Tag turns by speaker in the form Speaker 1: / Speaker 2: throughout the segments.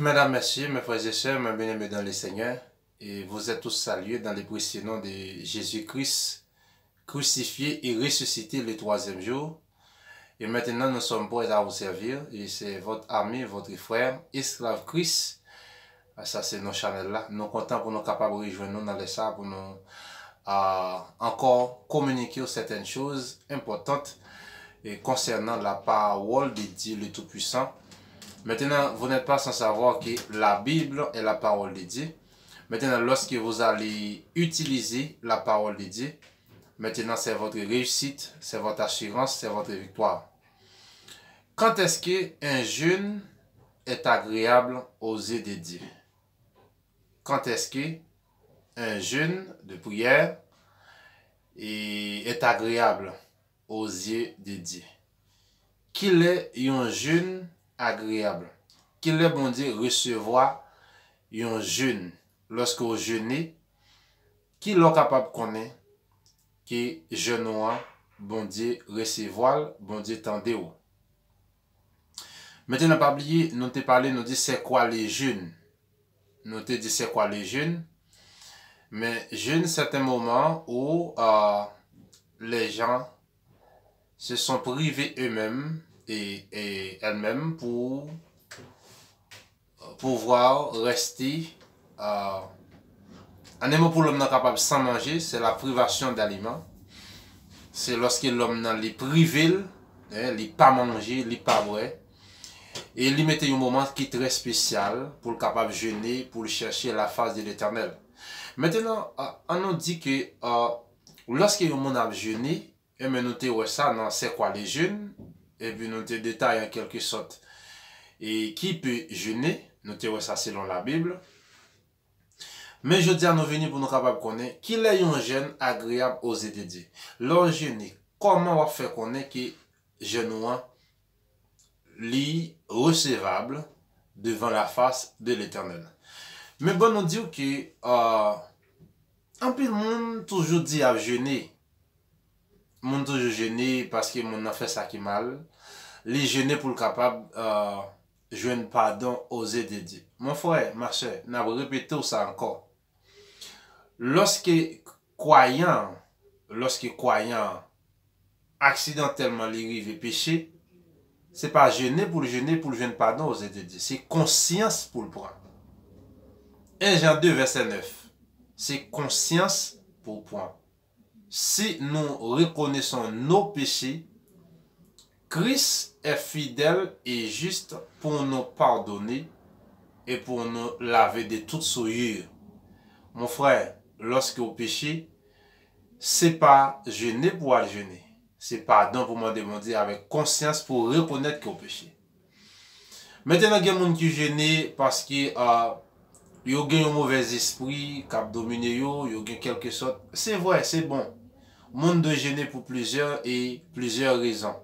Speaker 1: Mesdames, Messieurs, mes frères et sœurs, mes bien-aimés dans le Seigneur, et vous êtes tous salués dans le précieux nom de Jésus-Christ, crucifié et ressuscité le troisième jour. Et maintenant, nous sommes prêts à vous servir, et c'est votre ami, votre frère, Esclave Christ. Ça, c'est nos channels là. Nous sommes contents pour nous capables de rejoindre nous dans les salles pour nous encore communiquer certaines choses importantes et concernant la parole de Dieu le Tout-Puissant. Maintenant, vous n'êtes pas sans savoir que la Bible est la parole de Dieu. Maintenant, lorsque vous allez utiliser la parole de Dieu, maintenant c'est votre réussite, c'est votre assurance, c'est votre victoire. Quand est-ce qu'un jeûne est agréable aux yeux de Dieu? Quand est-ce qu'un jeûne de prière est agréable aux yeux de Dieu? Qu'il est un jeûne agréable? Qu'il est bon Dieu recevoir un jeûne? Lorsque vous jeûnez, qui est capable de connaître que jeûne bon Dieu recevoir, bon Dieu tendez ou? Maintenant, pas oublier, nous te parlé, nous dit c'est quoi les jeûnes? Nous te dit c'est quoi les jeûnes? Mais jeûne, c'est un moment où les gens se sont privés eux-mêmes et elles-mêmes pour pouvoir rester. Un mot pour l'homme n'est capable sans manger, c'est la privation d'aliments. C'est lorsque l'homme n'est privé, il n'est pas manger, il n'est pas boire. Et il met un moment qui est très spécial pour le capable jeûner, pour chercher la face de l'Éternel. Maintenant, on nous dit que lorsque le monde a jeûné, et nous te ça, c'est quoi les jeûnes, et puis nous te détaillons en quelque sorte. Et qui peut jeûner, nous te ça selon la Bible. Mais je dis à nous venir pour nous capables de connaître qu'il est un jeûne agréable aux yeux de Dieu. Lorsque jeûne, comment on va faire connaître que jeûne est recevable devant la face de l'Éternel? Mais bon, nous dit que un peu le monde toujours dit à jeûner. Le monde toujours jeûner parce que mon a fait ça qui est mal. Les jeûner pour le capable joindre pardon aux yeux de Dieu. Mon frère, ma soeur, n'a répété ça encore. Lorsque croyant accidentellement les péché, c'est pas jeûner pour le jeûner pardon aux yeux de Dieu. C'est conscience pour le prendre. 1 Jean 2, verset 9. C'est conscience pour le prendre. Si nous reconnaissons nos péchés, Christ est fidèle et juste pour nous pardonner et pour nous laver de toute souillure. Mon frère, lorsque vous péchez, c'est pas jeûner pour aller jeûner. C'est pardon pour me demander avec conscience pour reconnaître que vous péchez. Maintenant, il y a des gens qui jeûnent parce que ils ont un mauvais esprit, qui a dominé, ils ont quelque chose. C'est vrai, c'est bon. Le monde doit jeûner pour plusieurs raisons.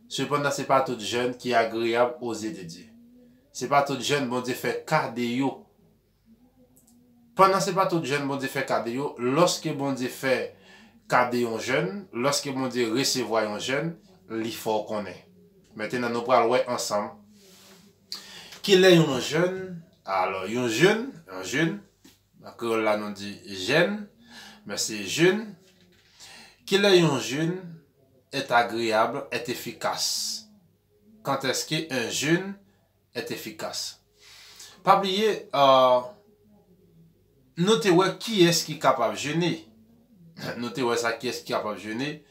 Speaker 1: Cependant, ce n'est pas tout jeune qui est agréable aux yeux de Dieu. Ce n'est pas tout jeune, bon Dieu fait cadeau. Pendant ce n'est pas tout jeune, bon Dieu fait cadeau. Lorsque bon Dieu fait cadeau un jeune, lorsque bon Dieu recevoir un jeune, il faut qu'on ait. Maintenant, nous allons voir ensemble. Qu'il est un jeune? Alors, un jeune, là nous dit jeune, mais c'est jeune. Qu'il est un jeune? Est agréable, est efficace. Quand est-ce qu'un jeûne est efficace? Pas oublier, notez qui est-ce qui est capable de jeûner. Notez ça qui est-ce qui est capable de jeûner.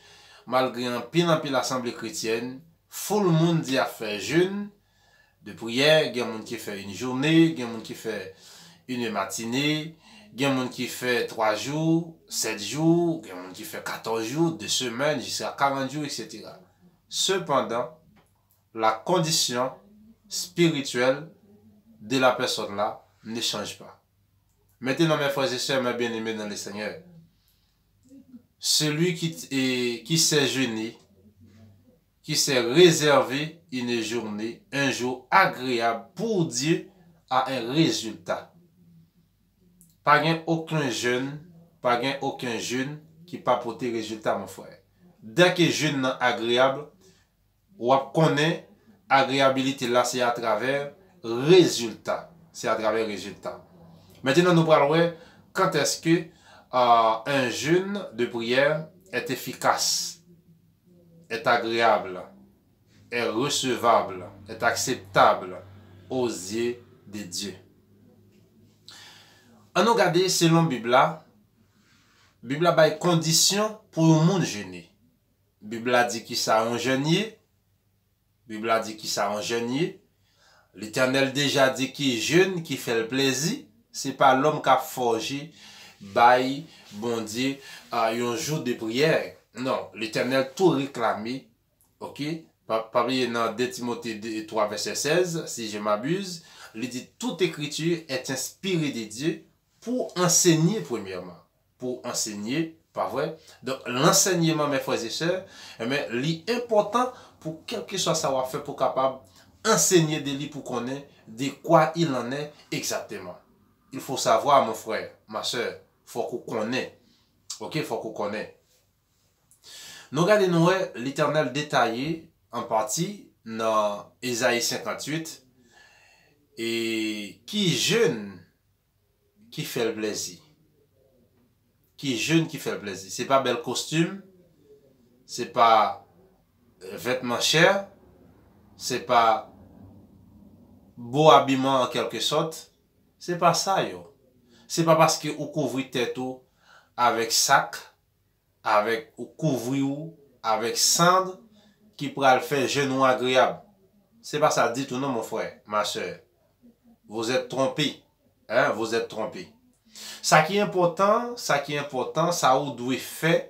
Speaker 1: Malgré un pile l'assemblée chrétienne, tout le monde dit à faire jeûne de prière. Il y a des gens qui fait une journée, il y a des gens qui fait une matinée. Il y a des gens qui fait 3 jours, 7 jours, il y a des gens qui fait 14 jours, 2 semaines, jusqu'à 40 jours, etc. Cependant, la condition spirituelle de la personne là ne change pas. Maintenant, mes frères et sœurs, mes bien-aimés dans le Seigneur, celui qui s'est jeûné, qui s'est réservé une journée, un jour agréable pour Dieu, a un résultat. Pas aucun jeune qui pas porter résultat, mon frère. Dès que jeune agréable, ou connaît agréabilité là, c'est à travers résultat. C'est à travers résultat. Maintenant, nous parlons quand est-ce que un jeûne de prière est efficace, est agréable, est recevable, est acceptable aux yeux de Dieu. On nous regarde selon la Bible a des conditions pour le monde jeûner. La Bible a dit qu'il ça un jeûnier. La Bible a dit qu'il ça un jeûnier. L'Éternel déjà dit qu'il jeûne, qui fait le plaisir. C'est pas l'homme qui a forgé, bail, bon Dieu, un jour de prière. Non, l'Éternel tout réclamé. Ok? Pas oublier dans 2 Timothée 3, verset 16, si je m'abuse, il dit toute écriture est inspirée de Dieu pour enseigner premièrement. Pour enseigner, pas vrai? Donc l'enseignement, mes frères et sœurs, l'important pour quel que soit savoir-faire pour capable enseigner des livres pour connaître de quoi il en est exactement. Il faut savoir, mon frère, ma soeur, il faut qu'on connaisse. Ok, il faut qu'on connaisse. Nous regardons l'Éternel détaillé en partie dans Ésaïe 58 et qui jeûne qui fait le plaisir. Qui jeûne qui fait le plaisir. C'est pas bel costume, c'est pas vêtements chers, c'est pas beau habillement en quelque sorte. C'est pas ça, yo. C'est pas parce que vous couvrez tête avec sac, avec ou couvrir avec cendre qui pourra le faire genou agréable. C'est pas ça dit tout non, mon frère, ma soeur. Vous êtes trompé. Hein? Vous êtes trompé. Ça qui est important, ça vous doit faire,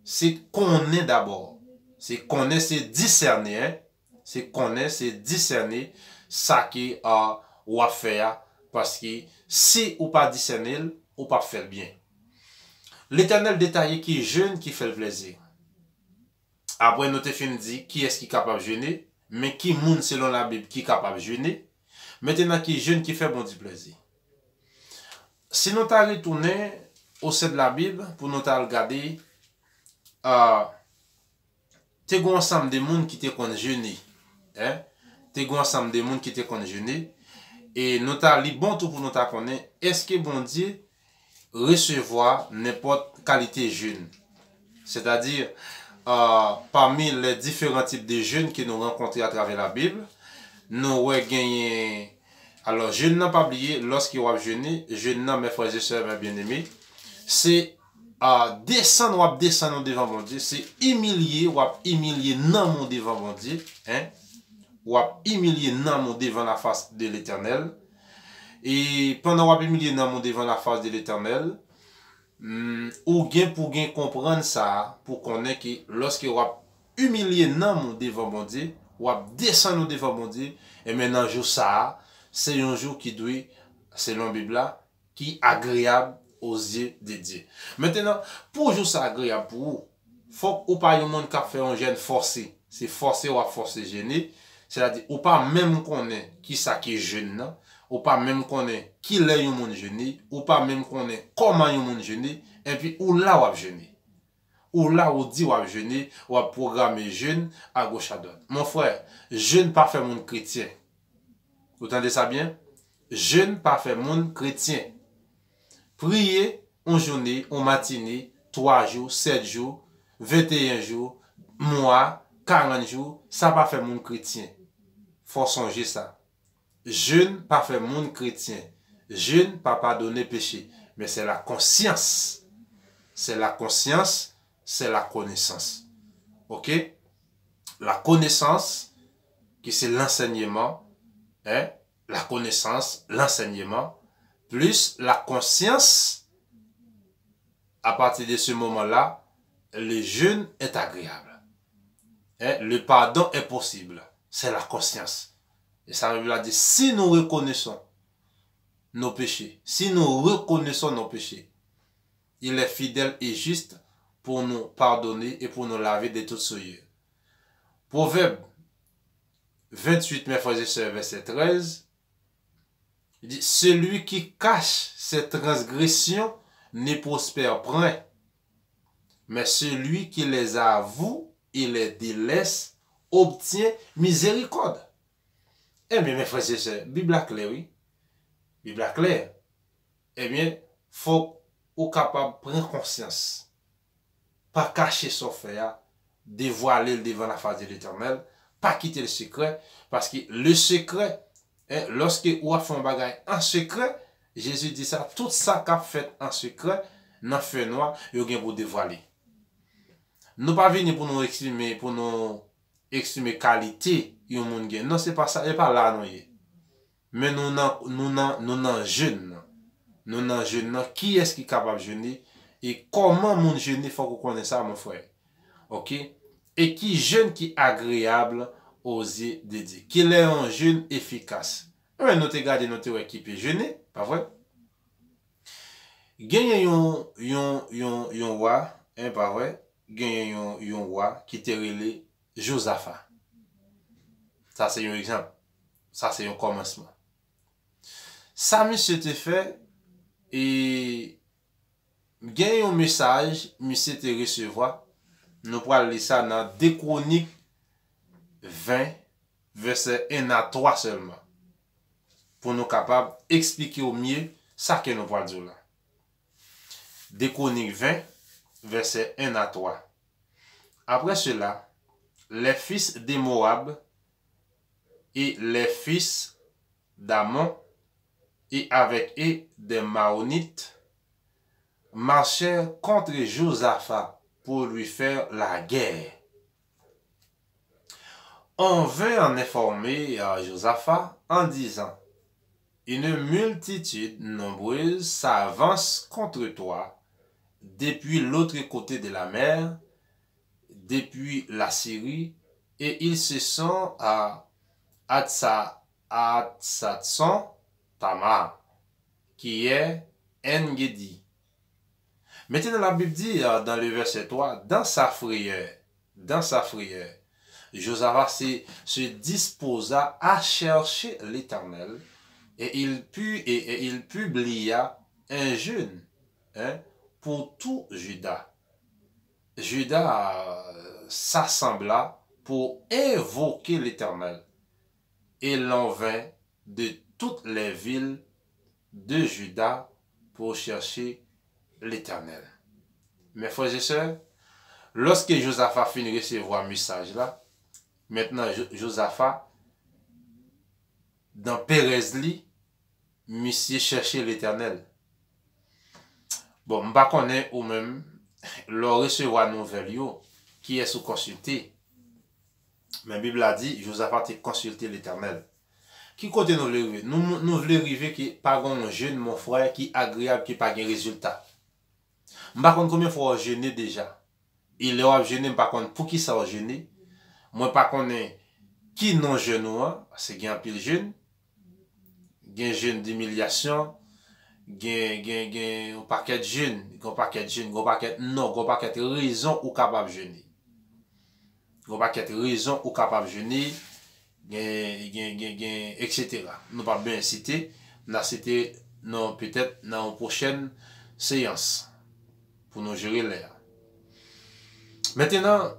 Speaker 1: c'est connaître d'abord. C'est connaître, c'est discerner. Hein? C'est connaître, c'est discerner ça qui ou à faire. Parce que si ou pas discerner, ou pas faire bien. L'Éternel détaillé qui est jeune, qui fait le plaisir. Après, nous te fin dit qui est-ce qui est capable de jeûner, mais qui moun selon la Bible qui est capable de jeûner. Maintenant, qui est jeune, qui fait bon du plaisir. Si nous t'as retourné au sein de la Bible, pour nous t'as regardé, t'es un ensemble de monde qui te connaît jeûner. Hein? T'es un ensemble de monde qui te connaît jeûner. Et nous t'as li bon tout pour nous t'as connaître. Est-ce que bon Dieu recevoir n'importe qualité jeûne? C'est-à-dire, parmi les différents types de jeûnes que nous rencontrons à travers la Bible, nous avons gagné. Alors, jeûne n'a pas oublié, lorsqu'il va jeûner, jeûne n'a, mes frères et sœurs, mes bien-aimés, c'est descendre devant mon Dieu, c'est humilier non mon devant mon Dieu, hein, ou humilier non mon devant la face de l'Éternel. Et pendant qu'on humilier non mon devant la face de l'Éternel, ou bien pour bien comprendre ça, pour connaître que lorsque on humilier non devant mon Dieu, ou descendre devant mon Dieu, et maintenant jour ça, c'est un jour qui doit, selon la Bible, qui est agréable aux yeux de Dieu. Maintenant, pour jour ça agréable pour vous, faut ou pas un monde qui fait un jeûne forcé, c'est forcé ou forcé jeûner, c'est-à-dire ou pas même connaît qui ça qui est jeûne, ou pas même connaît qui est un monde jeûner, ou pas même connaît comment un monde jeûner, et puis ou là ou jeûner. Ou là ou dit ou jeûner, ou programmer jeûne à gauche à droite. Mon frère, jeûne pas fait monde chrétien. Vous entendez ça bien? Jeûne pas fait monde chrétien. Prier en journée, en matinée, 3 jours, 7 jours, 21 jours, mois, 40 jours, ça pas fait monde chrétien. Faut songer ça. Jeûne pas fait monde chrétien. Jeûne pas pardonner péché. Mais c'est la conscience. C'est la conscience, c'est la connaissance. Ok? La connaissance, qui c'est l'enseignement, hein? La connaissance, l'enseignement, plus la conscience, à partir de ce moment-là, le jeûne est agréable. Hein? Le pardon est possible. C'est la conscience. Et ça veut dire, si nous reconnaissons nos péchés, si nous reconnaissons nos péchés, il est fidèle et juste pour nous pardonner et pour nous laver de toute souillure. Proverbe 28, mes frères et sœurs, verset 13, il dit, celui qui cache ses transgressions ne prospère point, mais celui qui les avoue et les délaisse obtient miséricorde. Eh bien, mes frères et sœurs, Bible a clair, oui. Bible a clair. Eh bien, faut ou capable prendre conscience. Pas cacher son fait, dévoiler devant la face de l'Éternel, pas quitter le secret, parce que le secret, lorsque ou a fait un bagage en secret, Jésus dit ça, tout ça qu'a fait en secret, dans le feu noir, il y a pour dévoiler. Nous pas venir pour nous exprimer qualité, yon moun gen. Non, c'est pas ça, et pas là, non. Mais nous n'en jeune. Nous n'en jeune. Qui est-ce qui est capable de jeûner? Et comment mon jeûner, faut qu'on connaisse ça, mon frère. Ok? Et qui jeûne qui est agréable aux yeux de Dieu. Qu'il est un jeûne efficace. Ouais, nous te gardons notre équipe jeûner, pas vrai? Gagné yon roi, pas vrai? Gagné yon roi qui te relé Josaphat. Ça c'est un exemple. Ça c'est un commencement. Ça monsieur te fait et gagné un message, monsieur te recevoir. Nous pourrons lire ça dans 2 Chroniques 20, verset 1 à 3 seulement. Pour nous capables d'expliquer au mieux ça que nous pourrons dire là. 2 Chroniques 20, verset 1 à 3. Après cela, les fils de Moab et les fils d'Amon et avec eux des Maonites marchèrent contre Josaphat pour lui faire la guerre. On vint en informer à Josaphat en disant: une multitude nombreuse s'avance contre toi depuis l'autre côté de la mer, depuis la Syrie, et ils se sont à Hatsatson Tamar, qui est En-Gedi. Maintenant, la Bible dit dans le verset 3, dans sa frayeur, Josaphat se disposa à chercher l'Éternel et il publia un jeûne pour tout Juda. Juda s'assembla pour invoquer l'Éternel et l'on vint de toutes les villes de Juda pour chercher l'Éternel. Mes frères et sœurs, lorsque Josaphat finit de recevoir un message là, maintenant Josaphat, dans Pérezli, monsieur chercher l'Éternel. Bon, je ne connais pas ou même, le recevoir nouvelle qui est sous consulté. Mais la Bible a dit, Josaphat a consulté l'Éternel. Qui côté nous voulons arriver? Nous voulons arriver qui pas un jeune, mon frère, qui est agréable, qui pas de résultat. Je ne sais pas combien de fois jeûner déjà. Il est jeûné, par contre, pour qui ça jeûner? Moi, pas connais qui non jeûne, parce qu'il y a un pile jeûne. Il y a un jeûne d'humiliation. Il y a un paquet de jeûne. Il y a un paquet de jeûne. Il y a un paquet de raisons ou capable de jeûner. Il y a un paquet de raisons ou capable de jeûner. Etc. Nous pas bien citer. Nous citer peut-être dans une prochaine séance. Pour nous gérer l'air. Maintenant,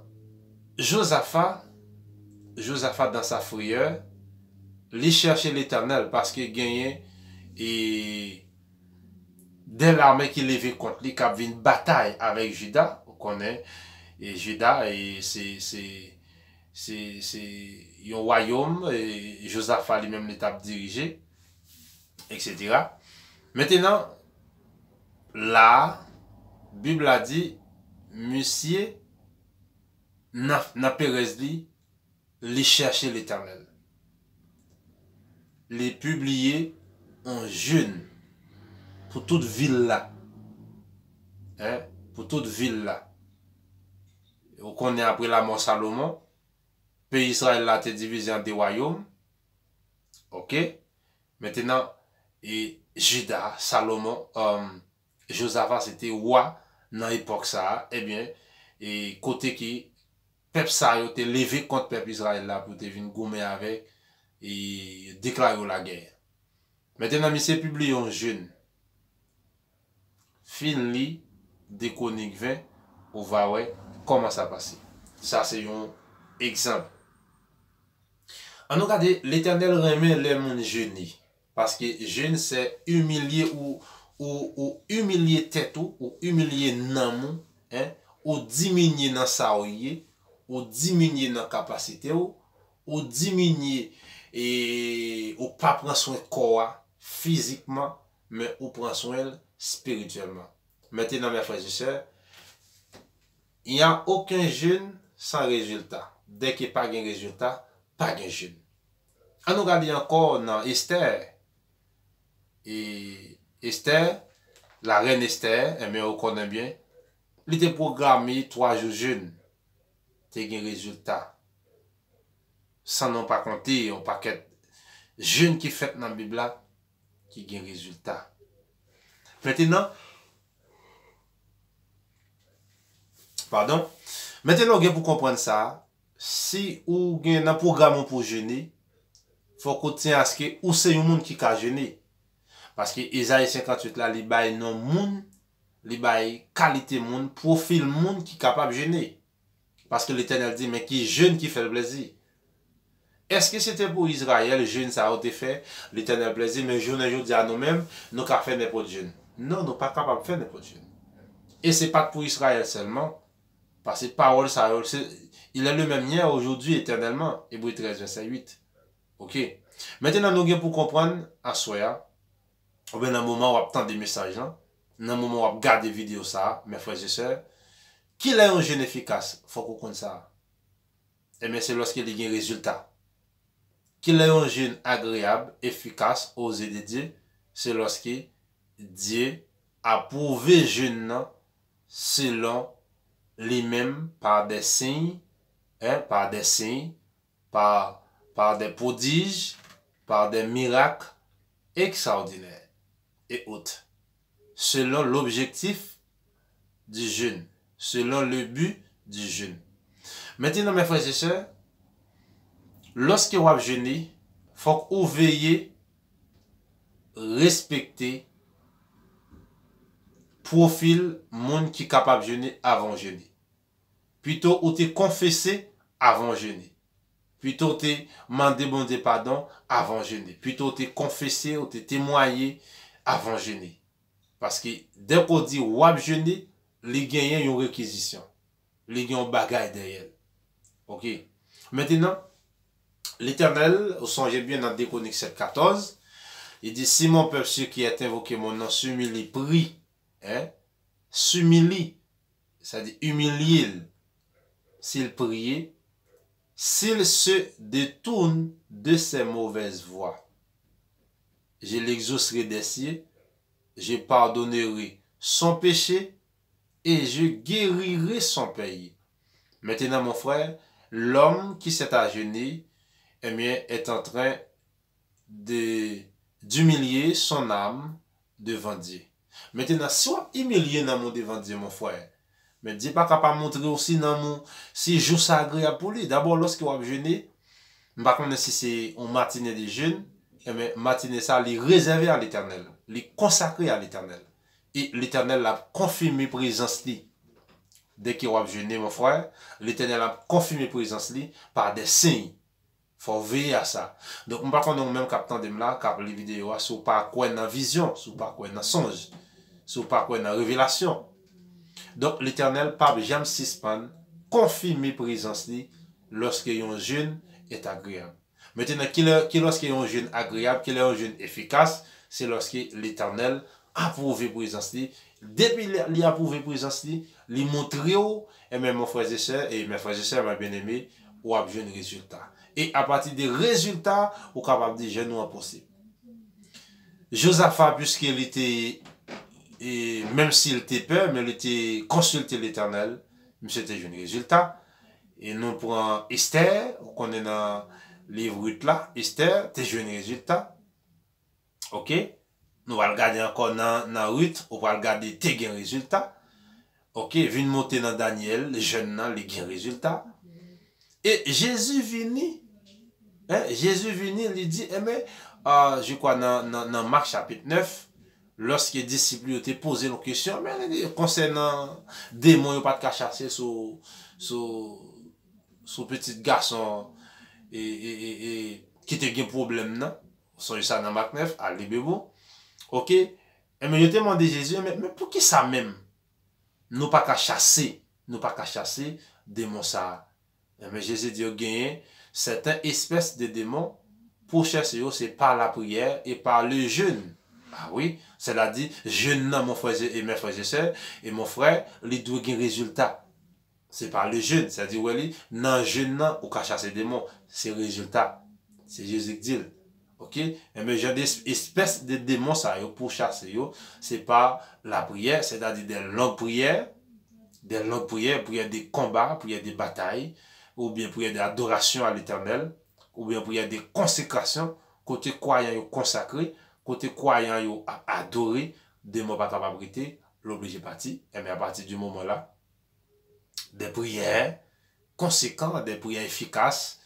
Speaker 1: Josaphat dans sa frayeur, il cherchait l'Éternel parce qu'il gagnait et dès l'armée qui levait contre lui, qui avait une bataille avec Juda, on connaît, et Juda, et c'est un royaume, et Josaphat lui-même l'étape dirigé, etc. Maintenant, là, la Bible a dit, monsieur, n'a Pérezli, les chercher l'Éternel. Les publier en jeûne pour toute ville là. Pour toute ville là. Vous connaissez après la mort Salomon, pays Israël a été divisé en 2 royaumes. Ok? Maintenant, et Juda, Salomon, Josaphat c'était roi dans l'époque ça. Eh bien, et côté qui peuple ça a été levé contre peuple Israël là pour te venir gommer avec et déclarer la guerre. Maintenant, monsieur publie un jeûne. Fin li 2 Chroniques 20, on va voir comment ça passe. Ça c'est un exemple. En nous regarde, l'Éternel remet les mondes jeûner. Parce que jeûne, c'est humilier ou humilier tête ou humilier nan hein, ou diminuer dans sa ou diminuer dans capacité ou diminuer et ou pas prendre soin de corps physiquement, mais ou prendre soin spirituellement. Maintenant, mes frères et sœurs, il n'y a aucun jeûne sans résultat. Dès qu'il n'y a pas de résultat, pas de jeûne. On nous regarde encore dans Esther. Et Esther, la reine Esther, mais on connaît bien, il était programmé 3 jours jeûne. Il y a un résultat. Sans non pas compter, un paquet jeûne qui fait dans la Bible qui a un résultat. Maintenant, maintenant, pour comprendre ça, si vous avez un programme pour jeûner, il faut qu'on tienne à ce que ou c'est un monde qui a jeûné. Parce que Isaïe 58 là, il bail non monde, il bail qualité monde, profil monde qui est capable de jeûner. Parce que l'Éternel dit, mais qui jeûne qui fait le plaisir. Est-ce que c'était pour Israël, le jeûne ça a été fait, l'Éternel plaisir, mais je ne dis à nous-mêmes, nous avons fait n'importe jeûne. Non, nous ne sommes pas capables de faire n'importe jeûne. Et ce n'est pas pour Israël seulement. Parce que parole, ça, il est le même hier, aujourd'hui, éternellement. Hébreux 13, verset 8. Ok. Maintenant, nous avons pour comprendre, à soi, ou bien dans le moment où on attend des messages, dans le moment où on regarde des vidéos, ça, mes frères et sœurs, qu'il est un jeûne efficace, il faut qu'on connaisse ça. Et bien, c'est lorsqu'il y a un résultat. Qu'il est un jeûne agréable, efficace, osé de Dieu, c'est lorsque Dieu a prouvé jeûne selon lui-même par des signes, par des prodiges, par des miracles extraordinaires et autres. Selon l'objectif du jeûne, selon le but du jeûne. Maintenant, mes frères et sœurs, lorsque vous avez jeûné, il faut que vous veillez, respecter profil monde qui est capable de jeûner avant de jeûner. Plutôt, ou te confesser avant de jeûner. Plutôt, te demander bon Dieu pardon avant de jeûner. Plutôt, te confesser ou te témoigner avant de jeûner. Parce que dès qu'on dit ou avez jeûné, les gagnants ont une réquisition. Les gagnants ont bagaille derrière. Ok. Maintenant, l'Éternel, vous songez bien dans Déconique 7,14, il dit, si mon peuple, ceux qui est invoqué mon nom, s'humilie, prie, s'humilie, c'est-à-dire humilier, s'il prie, s'il se détourne de ses mauvaises voies, je l'exaucerai des cieux, je pardonnerai son péché et je guérirai son pays. Maintenant, mon frère, l'homme qui s'est agenouillé, eh bien, est en train d'humilier son âme devant Dieu. Maintenant, si on humilie dans mon devant Dieu, mon frère, mais Dieu n'est pas capable de montrer aussi dans mon si jour ça agréable pour lui. D'abord, lorsque vous jeûnez, je ne sais pas si c'est un matinée de jeûne, mais matinée ça, il est réservé à l'Éternel, il est consacré à l'Éternel. Et l'Éternel a confirmé présence lui. Dès qu'il va jeûner, mon frère, l'Éternel a confirmé présence lui par des signes. Il faut veiller à ça. Donc, je ne sais pas même captant de là, cap les vidéos, si vous pas quoi dans vision, si vous pas quoi dans songe, si vous pas quoi dans révélation. Donc, l'Éternel, pas jamais suspend, confirmer présence lui lorsque un jeûne est agréable. Maintenant, lorsque un jeûne agréable, qu'il est un jeûne efficace, c'est lorsque l'Éternel a prouvé présence lui. Depuis qu'il a prouvé présence lui, il montre et même mes frères et sœurs, mes bien-aimés, ou a besoin de résultats. Et à partir des résultats, vous êtes capable de jeûner ou impossible. Josaphat, puisqu'il était, et même s'il était peur, mais il était consulté l'Éternel, mais c'était un résultat. Et nous prenons Esther, on est dans le livre 8 là, Esther, c'est un résultat. Ok? Nous allons regarder encore dans 8, on va regarder tes gains résultats. Ok? Vient monter dans Daniel, les jeunes, les gains résultats. Et Jésus vini, Jésus vini, il dit, je crois dans Marc chapitre 9, lorsque les disciples ont posé une question, mais concernant des démons, ils n'ont pas de chasser sur petit garçon et qui te gen problème nan, songe ça dans Marc 9, allez bebo. OK? Et mais je te demande Jésus, mais pour qui ça même? Nous pas qu'à chasser, démon ça. Mais Jésus dit gagner certaines espèces de démons pour chasser c'est par la prière et par le jeûne. Ah oui, cela dit jeûne mon frère et mes frères et sœurs et mon frère, il doit gagner résultat. C'est par le jeûne, c'est-à-dire ouais, dans jeûne ou qu'à chasser démons, c'est résultat. C'est Jésus qui dit. OK? Mais j'ai des espèces de démons ça pour chasser c'est par la prière, c'est-à-dire des longues prières, prières des combats, prières des batailles, ou bien prières d'adoration à l'Éternel, ou bien prières des consécrations, côté croyant consacré, côté croyant adoré, démons pas capable l'obligé parti. Et mais à partir du moment là, des prières conséquentes, des prières efficaces,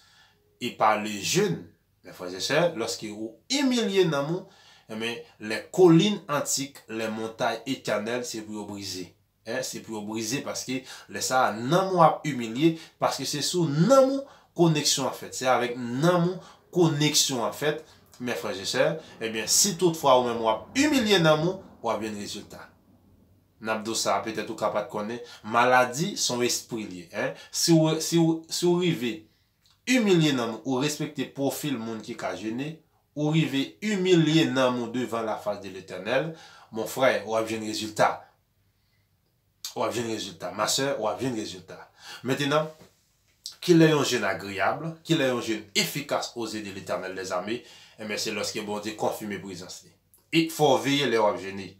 Speaker 1: et par le jeûne, mes frères et sœurs, lorsqu'ils ont humilié Namou, les collines antiques, les montagnes éternelles, c'est pour briser. C'est pour briser parce que ça Namou a humilié, parce que c'est sous Namou connexion en fait. C'est avec Namou connexion en fait, mes frères et sœurs. Eh bien, si toutefois ou même on a humilié Namou, on a bien le résultat. Nabdo ça peut-être ou capable de connaître. Maladie, son esprit lié. Si vous arrivez humilier nan ou respecter profil moun qui ka gêné, ou rive humilier nan devant la face de l'Éternel, mon frère, ou a bien résultat. Ou a bien résultat. Ma soeur, ou a bien résultat. Maintenant, qu'il ait un jeûne agréable, qu'il ait un jeûne efficace aux yeux de l'Éternel des armées, et c'est lorsque bon Dieu confirme présence. Et il faut veiller les wap jeûner.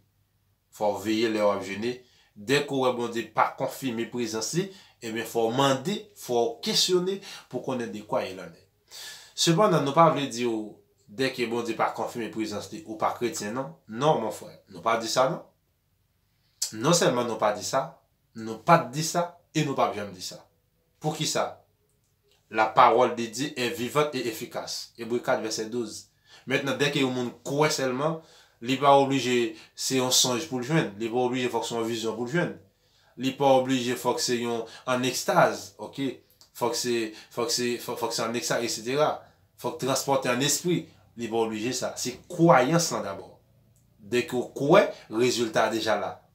Speaker 1: Faut veiller les wap jeûner. Dès qu'on bon Dieu pas confirmer présence, et bien, il faut demander, il faut questionner pour connaître de quoi il en est. Cependant, nous ne pouvons pas dire, dès que bon Dieu pas confirmé présence ou pas chrétien, non. Non, mon frère. Nous pas dit ça, non. Non seulement nous pas dit ça, nous pas dit ça, et nous pas jamais dit ça. Pour qui ça? La parole de Dieu est vivante et efficace. Hébreux 4, verset 12. Maintenant, dès que le monde croit seulement, il n'est pas obligé, c'est un songe pour le joindre. Il n'est pas obligé, il faut que c'est une vision pour le joindre. Il n'est pas obligé, faut que c'est en extase, ok? Faut que c'est en extase, etc. Faut que transporter en esprit. Il n'est pas obligé ça. C'est croyance là d'abord. Dès que vous croyez, résultat déjà là.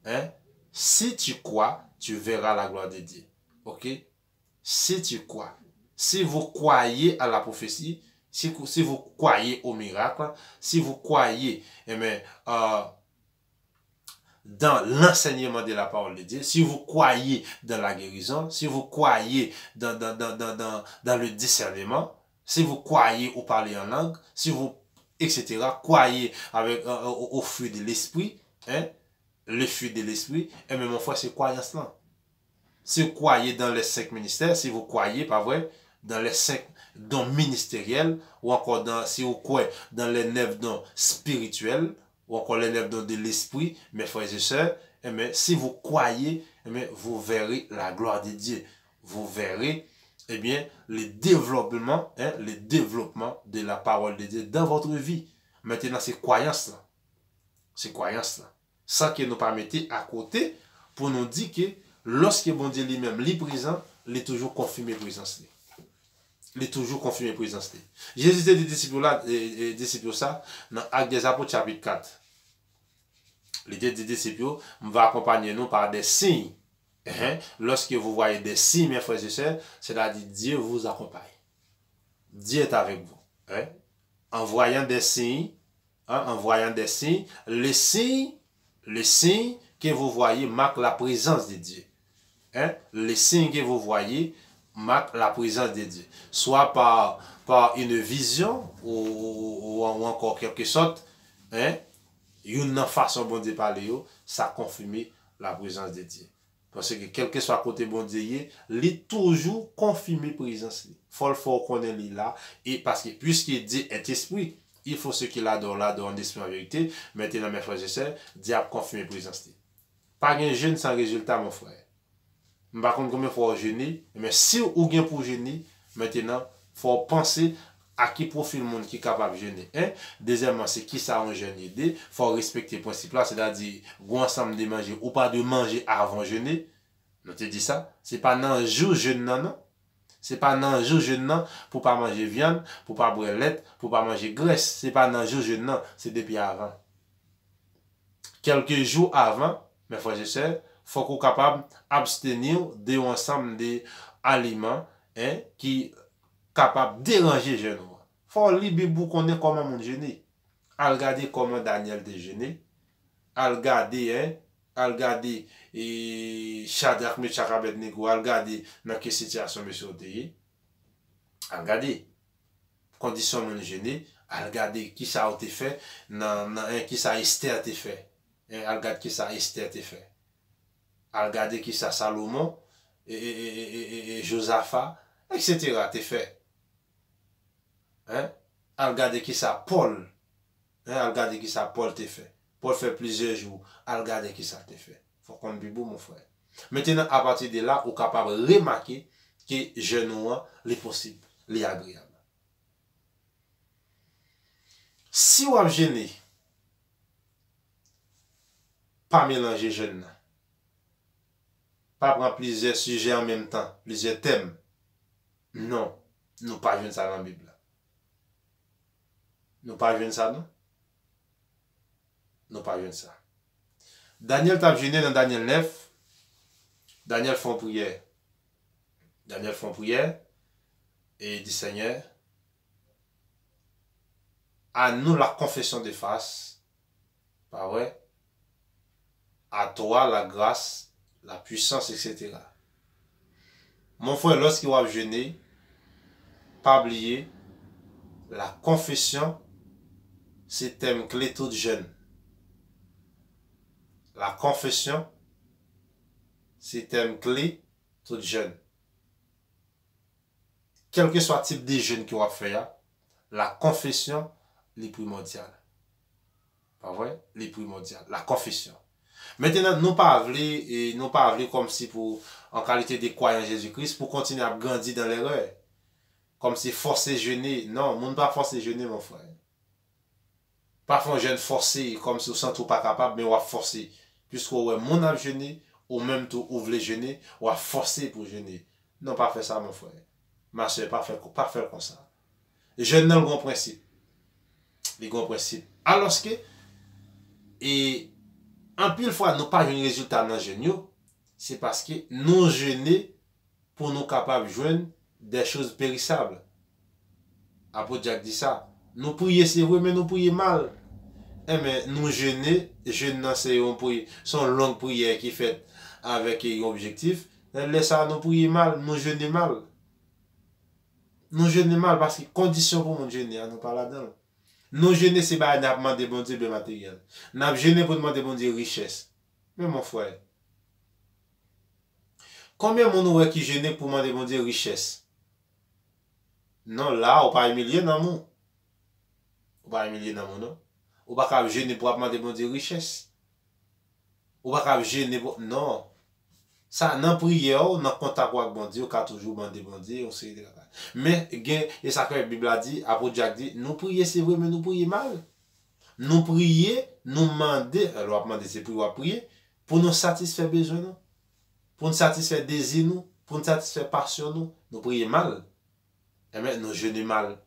Speaker 1: Hein? Si tu crois, tu verras la gloire de Dieu. Ok? Si tu crois. Si vous croyez à la prophétie, si vous croyez au miracle, si vous croyez, dans l'enseignement de la parole de Dieu, si vous croyez dans la guérison, si vous croyez dans le discernement, si vous croyez au parler en langue, si vous, etc., croyez avec, au fruit de l'esprit, le fruit de l'esprit, et même mon frère, c'est croyance là. Si vous croyez dans les 5 ministères, si vous croyez, pas vrai, dans les 5 dons ministériels, ou encore si vous croyez dans les 9 dons spirituels, ou encore les 9 dons de l'esprit, mes frères et sœurs, si vous croyez, vous verrez la gloire de Dieu. Vous verrez, le développement de la parole de Dieu dans votre vie. Maintenant, c'est croyance là. C'est croyance là. Sans que nous pas mettre à côté pour nous dire que lorsque bon Dieu lui-même est présent, il est toujours confirmé présence. Il est toujours confirmé présence. Jésus dit des disciples ça dans Actes des Apôtres chapitre 4. L'idée des disciples va accompagner nous par des signes. Lorsque vous voyez des signes, mes frères et sœurs, c'est-à-dire Dieu vous accompagne. Dieu est avec vous. En voyant des signes, le signe que vous voyez marque la présence de Dieu. Les signes que vous voyez marquent la présence de Dieu. Soit par une vision ou encore quelque sorte, une façon bon Dieu parler, ça confirme la présence de Dieu. Parce que quel que soit côté bon Dieu, il est toujours confirmé présence. Il faut qu'on est là. Et parce que puisque Dieu est esprit, il faut ce qu'il adore en esprit en vérité. Maintenant, mes frères et sœurs, Dieu a confirmé présence. Pas un jeûne sans résultat, mon frère. Je ne sais pas combien de fois jeûner, mais si vous avez pour jeûner, maintenant, il faut penser à qui profil monde qui est capable de jeûner. Deuxièmement, c'est qui ça en jeûne aider. Il faut respecter le principe là, c'est-à-dire, vous ensemble de manger ou pas de manger avant de jeûner. On te dit ça. Ce n'est pas dans le jour jeûne, non. C'est pas nan jour jeûne nan pour pas manger viande, pour pas boire lait, pour pas manger graisse. C'est pas nan jour jeûne nan, c'est depuis avant. Quelques jours avant, mes frères et sœurs, faut qu'on capable abstenir de ensemble des aliments qui capable déranger jeûne. Faut lire Bible pour connaître comment mon jeûner. À regarder comment Daniel déjeuner, à regarder et Shadrach, Meshach, Abednego, à regarder dans quelle situation monsieur Oteye, à regarder condition mon jeûner, à regarder qui ça a été fait, qui ça Esther a été fait, à regarder qui ça Esther a été fait, à regarder qui ça Salomon et Josaphat, etc. a été fait. À regarder qui ça Paul. À regarder qui ça Paul t'a fait. Paul fait plusieurs jours. À regarder qui ça t'a fait. Faut qu'on be beau, mon frère. Maintenant, à partir de là, on est capable de remarquer que jeûne est possible, est agréable. Si vous avez jeûné, pas mélanger jeûne. Pas prendre plusieurs sujets en même temps, plusieurs thèmes. Non, nous pas jeûne ça dans la Bible. Nous pas jeûne ça, non? Nous pas jeûne ça. Daniel t'a jeûné dans Daniel 9. Daniel fait une prière. Daniel fait une prière et dit Seigneur, à nous la confession de face. Pas vrai? À toi la grâce, la puissance, etc. Mon frère, lorsqu'il va jeûner, pas oublier, la confession, c'est thème clé tout jeûne. La confession, c'est thème clé tout jeûne. Quel que soit le type de jeûne qu'on va faire, la confession est primordiale. Pas vrai? Les primordiales. La confession. Maintenant, nous pas parler comme si pour, en qualité de croyants en Jésus-Christ, pour continuer à grandir dans l'erreur. Comme si forcer jeûner. Non, on ne pas forcer jeûner, mon frère. Pas faire un jeûne forcé, comme si on sent pas capable, mais on va forcer. Puisqu'on ouais, mon a jeûné, ou même tout, on veut jeûner, on va forcer pour jeûner. Non, pas faire ça, mon frère. Ma soeur, pas faire comme ça. Jeûne dans le grand principe. Le grand principe. Alors que, et en pile fois, nous pas un résultat dans le jeûne, c'est parce que nous jeûnons pour nous capables de joindre des choses périssables. Apôtre Jacques dit ça. Nous prions, c'est vrai, mais nous prions mal. Mais nous jeûner, c'est une longue prière qui est faite avec un objectif. Laisse ça, nous prions mal, nous jeûnons mal. Nous jeûnons mal parce que condition pour mon jeûner, nous pas là-dedans. Nous jeûner, c'est pas demander bon Dieu de matériel. Nous jeûner pour demander bon Dieu richesse. Mais mon frère, combien de monde qui jeûne pour demander bon Dieu richesse? Non, là, on pas humilier dans mon. On pas humilier dans mon, non. On pas jeûner pour demander bon Dieu richesse. On pas jeûner pour. Non. Ça, dans la prière, dans le contact avec bon Dieu, on a toujours demandé bon Dieu, on sait. Mais, et ça que la Bible a dit, apôtre Jacques dit, nous prions, c'est vrai, mais nous prions mal. Nous prions, nous demander, alors demander, c'est pour prier, pour nous satisfaire besoin, nous, pour nous satisfaire désir, nous, pour nous satisfaire passion, nous prions mal. Et maintenant, nous jeûnons mal.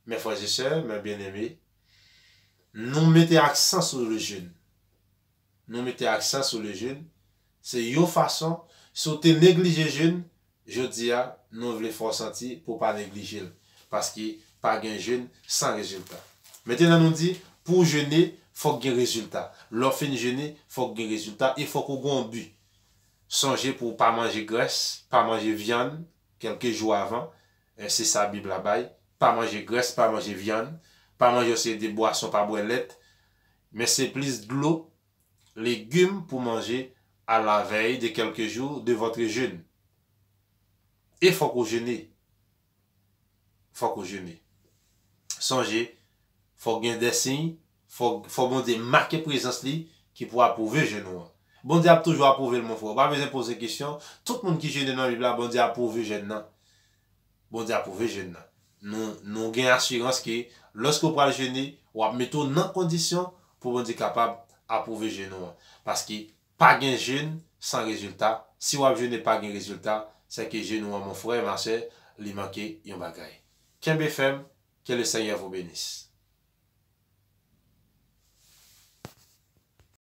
Speaker 1: Mes frères et sœurs, mes bien-aimés, nous mettons accent sur le jeûne. Nous mettons accent sur le jeûne. C'est une façon, si vous négligez le jeûne, je dis à nous voulons faire sentir pour ne pas négliger. Parce qu'il n'y a pas de jeûne sans résultat. Maintenant, nous dit, pour jeûner, il faut qu'il y ait un résultat. Lorsqu'on fait jeûner, il faut qu'il y ait un résultat. Il faut qu'on ait un but. Songez pour ne pas manger graisse, pas manger viande, quelques jours avant. C'est ça la Bible là-bas. Pas manger graisse, pas manger viande. Pas manger aussi des boissons, pas boire lait. Mais c'est plus de l'eau, légumes pour manger à la veille de quelques jours de votre jeûne. Et il faut qu'on jeûne. Il faut qu'on jeûne. Songez, il faut qu'il y ait des signes, il faut bon Dieu marquer présence qui pourra approuver le jeûne. Bon Dieu a toujours approuvé mon frère. Pas besoin de poser question. Tout le monde qui jeûne dans la Bible, bon Dieu a approuvé le jeûne. Bon Dieu a approuvé le jeûne. Nous avons assurance que lorsque vous prenez le jeûne, vous mettez dans condition pour bon Dieu capable d'approuver le jeûne. Parce que pas de jeûne sans résultat. Si vous jeûnez pas de résultat, c'est que jeûne, mon frère, ma soeur, li manque yon bagay. Kembe fem, que le Seigneur vous bénisse.